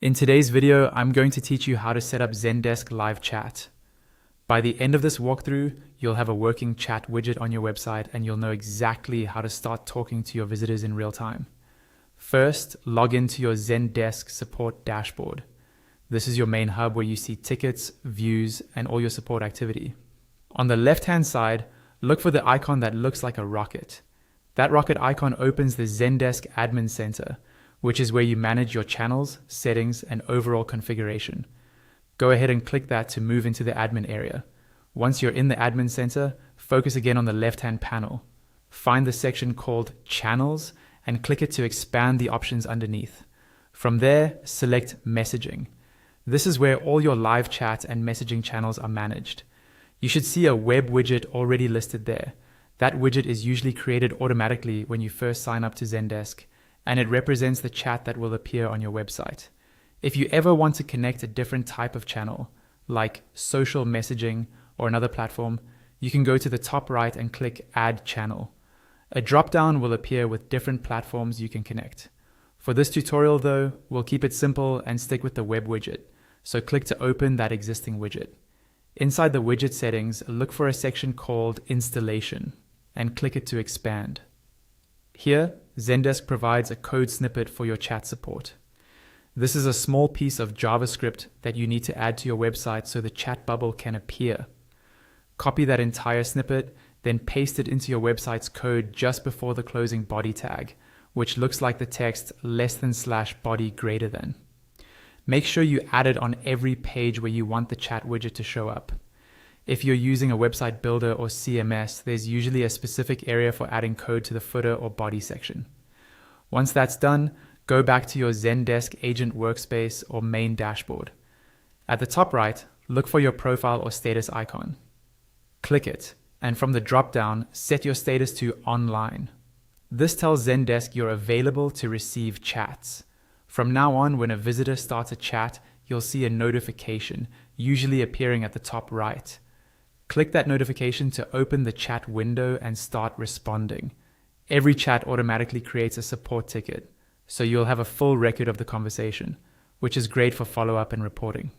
In today's video, I'm going to teach you how to set up Zendesk live chat. By the end of this walkthrough, you'll have a working chat widget on your website and you'll know exactly how to start talking to your visitors in real time. First, log into your Zendesk support dashboard. This is your main hub where you see tickets, views, and all your support activity. On the left-hand side, look for the icon that looks like a rocket. That rocket icon opens the Zendesk Admin Center, which is where you manage your channels, settings, and overall configuration. Go ahead and click that to move into the admin area. Once you're in the admin center, focus again on the left-hand panel. Find the section called Channels and click it to expand the options underneath. From there, select Messaging. This is where all your live chat and messaging channels are managed. You should see a web widget already listed there. That widget is usually created automatically when you first sign up to Zendesk, and it represents the chat that will appear on your website. If you ever want to connect a different type of channel, like social messaging or another platform, you can go to the top right and click Add Channel. A drop-down will appear with different platforms you can connect. For this tutorial though, we'll keep it simple and stick with the web widget, so click to open that existing widget. Inside the widget settings, look for a section called Installation and click it to expand. Here, Zendesk provides a code snippet for your chat support. This is a small piece of JavaScript that you need to add to your website so the chat bubble can appear. Copy that entire snippet, then paste it into your website's code just before the closing body tag, which looks like the text body greater than. Make sure you add it on every page where you want the chat widget to show up. If you're using a website builder or CMS, there's usually a specific area for adding code to the footer or body section. Once that's done, go back to your Zendesk agent workspace or main dashboard. At the top right, look for your profile or status icon. Click it, and from the drop-down, set your status to online. This tells Zendesk you're available to receive chats. From now on, when a visitor starts a chat, you'll see a notification, usually appearing at the top right. Click that notification to open the chat window and start responding. Every chat automatically creates a support ticket, so you'll have a full record of the conversation, which is great for follow-up and reporting.